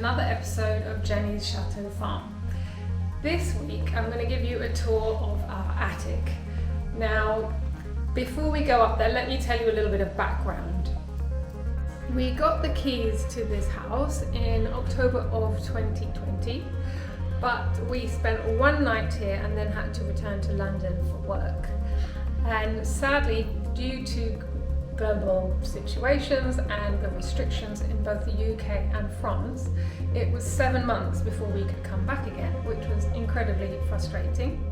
another episode of Jenny's Chateau Farm. This week I'm going to give you a tour of our attic. Now, before we go up there, let me tell you a little bit of background. We got the keys to this house in October of 2020, but we spent one night here and then had to return to London for work. And sadly, due to global situations and the restrictions in both the UK and France, it was 7 months before we could come back again, which was incredibly frustrating.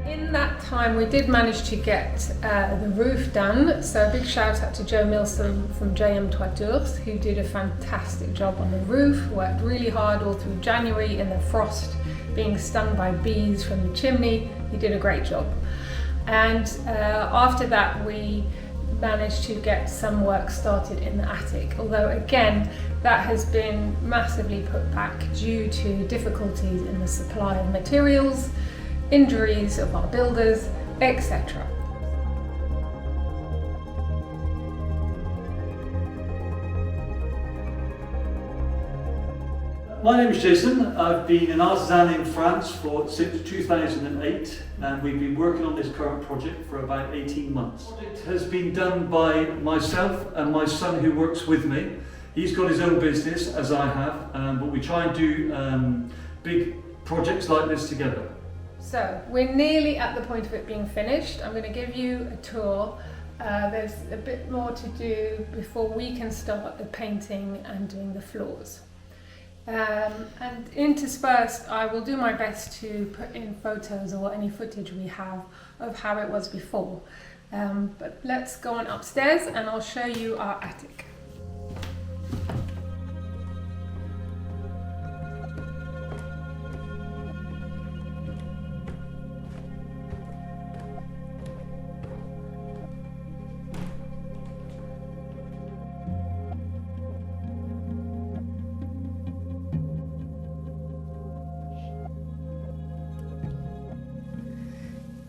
In that time we did manage to get the roof done, so a big shout out to Joe Milsom from JM Toitures, who did a fantastic job on the roof, worked really hard all through January in the frost, being stung by bees from the chimney. He did a great job. And after that we managed to get some work started in the attic, although again that has been massively put back due to difficulties in the supply of materials, injuries of our builders, etc. My name is Jason. I've been an artisan in France since 2008, and we've been working on this current project for about 18 months. The project has been done by myself and my son who works with me. He's got his own business, as I have, but we try and do big projects like this together. So we're nearly at the point of it being finished. I'm going to give you a tour. There's a bit more to do before we can start the painting and doing the floors. And interspersed, I will do my best to put in photos or any footage we have of how it was before. But let's go on upstairs and I'll show you our attic.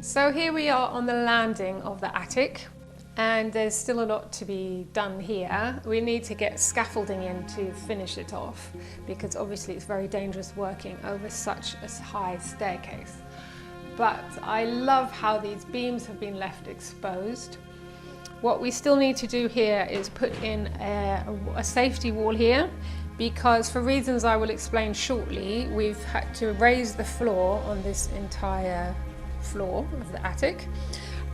So here we are on the landing of the attic, and there's still a lot to be done here. We need to get scaffolding in to finish it off, because obviously it's very dangerous working over such a high staircase. But I love how these beams have been left exposed. What we still need to do here is put in a safety wall here, because for reasons I will explain shortly, we've had to raise the floor on this entire floor of the attic,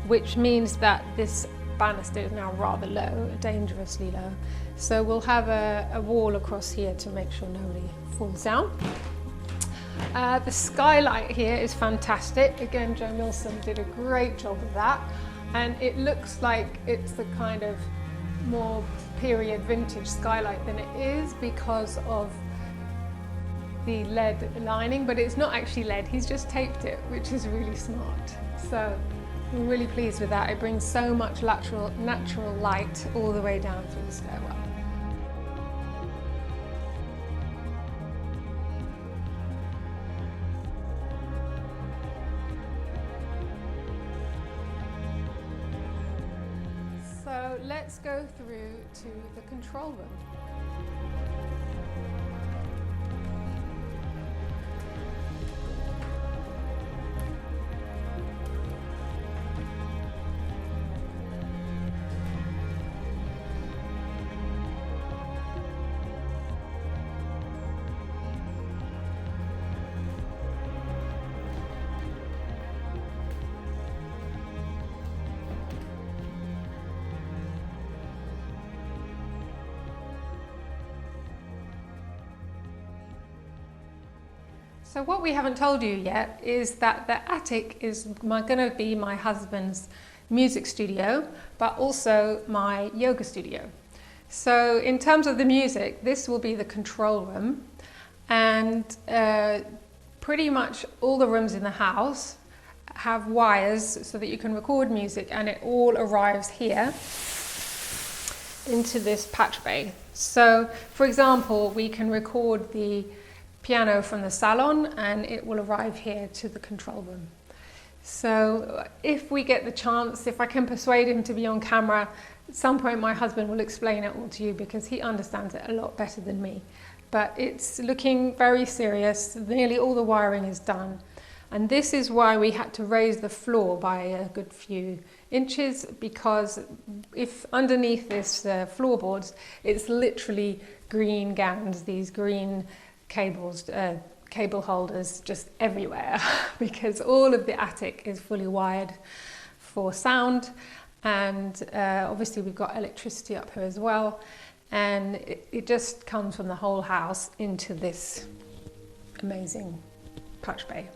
which means that this banister is now rather low, dangerously low. So we'll have a wall across here to make sure nobody falls down. The skylight here is fantastic. Again, Joe Milsom did a great job of that, and it looks like it's the kind of more period vintage skylight than it is because of the lead lining, but it's not actually lead, he's just taped it, which is really smart. So we're really pleased with that. It brings so much natural light all the way down through the stairwell. So let's go through to the control room. So what we haven't told you yet is that the attic is going to be my husband's music studio, but also my yoga studio. So in terms of the music, this will be the control room, and pretty much all the rooms in the house have wires so that you can record music, and it all arrives here. into this patch bay. So, for example, we can record the piano from the salon and it will arrive here to the control room. So if we get the chance, if I can persuade him to be on camera, at some point my husband will explain it all to you because he understands it a lot better than me. But it's looking very serious. Nearly all the wiring is done. And this is why we had to raise the floor by a good few inches, because if underneath this floorboards, it's literally green gowns, these green cables, cable holders just everywhere because all of the attic is fully wired for sound, and obviously we've got electricity up here as well, and it just comes from the whole house into this amazing patch bay.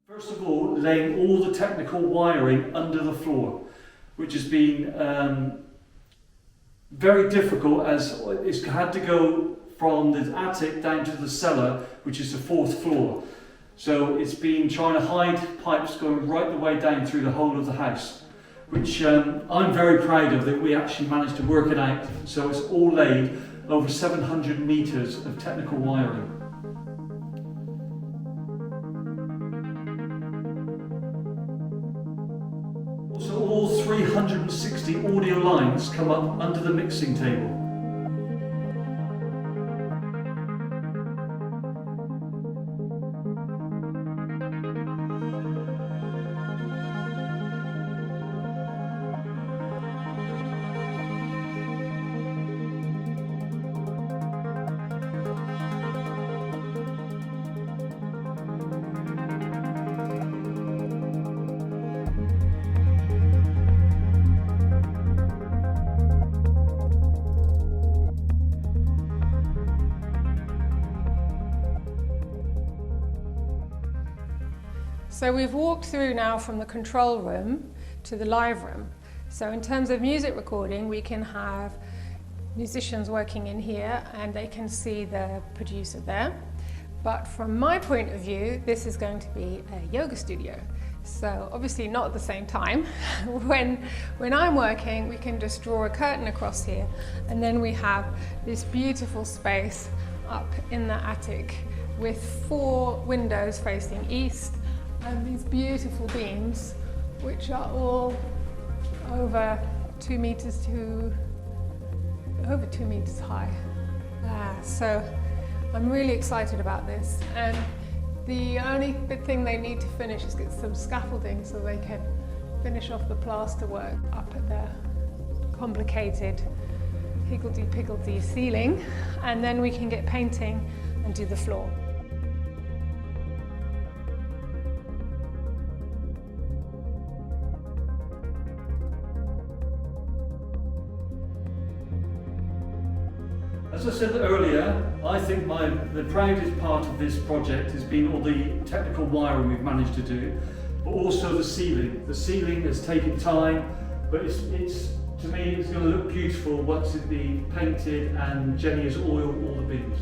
First of all, laying all the technical wiring under the floor, which has been very difficult as it's had to go from the attic down to the cellar, which is the 4th floor. So it's been trying to hide pipes going right the way down through the whole of the house, which I'm very proud of, that we actually managed to work it out. So it's all laid over 700 metres of technical wiring. So all 360 audio lines come up under the mixing table. So we've walked through now from the control room to the live room. So in terms of music recording, we can have musicians working in here and they can see the producer there. But from my point of view, this is going to be a yoga studio. So obviously not at the same time. When I'm working, we can just draw a curtain across here and then we have this beautiful space up in the attic with 4 windows facing east and these beautiful beams, which are all over 2 meters high. So I'm really excited about this. And the only big thing they need to finish is get some scaffolding so they can finish off the plaster work up at the complicated higgledy-piggledy ceiling, and then we can get painting and do the floor. As I said earlier, I think the proudest part of this project has been all the technical wiring we've managed to do, but also the ceiling. The ceiling has taken time, but it's to me it's going to look beautiful once it's been painted and Jenny has oiled all the beams.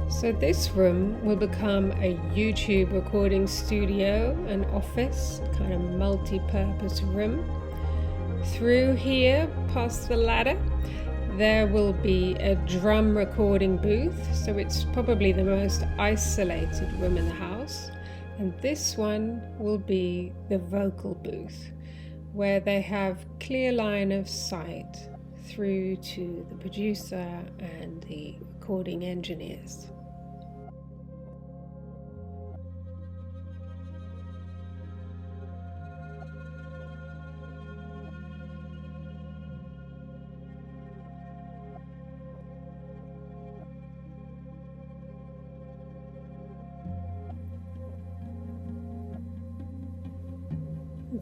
So this room will become a YouTube recording studio, an office, kind of multi-purpose room. Through here, past the ladder, there will be a drum recording booth, so it's probably the most isolated room in the house. And this one will be the vocal booth, where they have clear line of sight through to the producer and the recording engineers.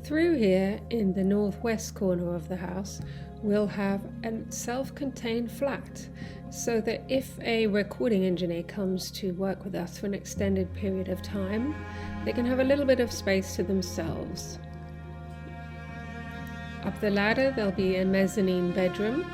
Through here, in the northwest corner of the house, we'll have a self-contained flat, so that if a recording engineer comes to work with us for an extended period of time, they can have a little bit of space to themselves. Up the ladder, there'll be a mezzanine bedroom.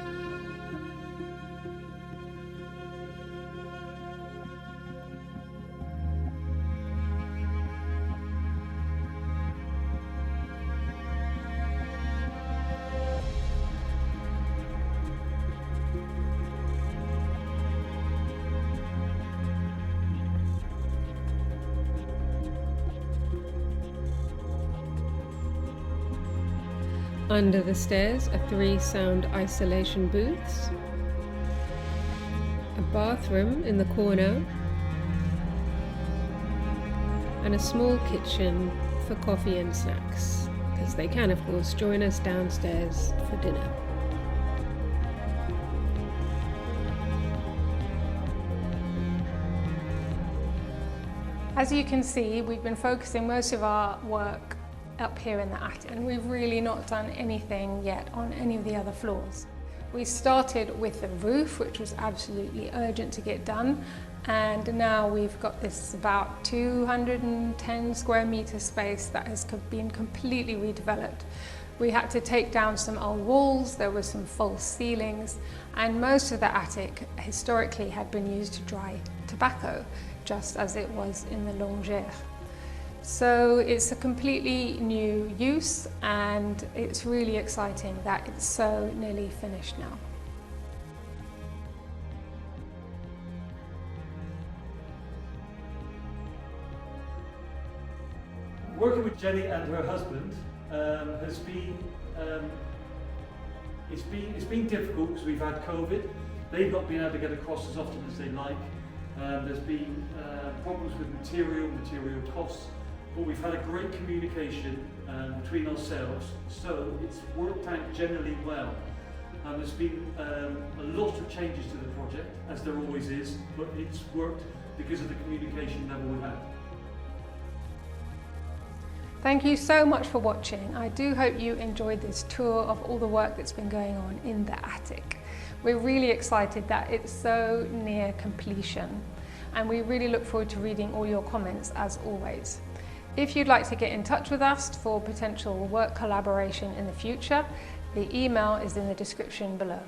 Under the stairs are 3 sound isolation booths, a bathroom in the corner, and a small kitchen for coffee and snacks, because they can of course join us downstairs for dinner. As you can see, we've been focusing most of our work up here in the attic, and we've really not done anything yet on any of the other floors. We started with the roof, which was absolutely urgent to get done, and now we've got this about 210 square meter space that has been completely redeveloped. We had to take down some old walls, there were some false ceilings, and most of the attic historically had been used to dry tobacco, just as it was in the Longère. So it's a completely new use, and it's really exciting that it's so nearly finished now. Working with Jenny and her husband has been it's been difficult because we've had COVID. They've not been able to get across as often as they like. There's been problems with material costs. But we've had a great communication between ourselves, so it's worked out generally well. There's been a lot of changes to the project, as there always is, but it's worked because of the communication level we had. Thank you so much for watching. I do hope you enjoyed this tour of all the work that's been going on in the attic. We're really excited that it's so near completion, and we really look forward to reading all your comments as always. If you'd like to get in touch with us for potential work collaboration in the future, the email is in the description below.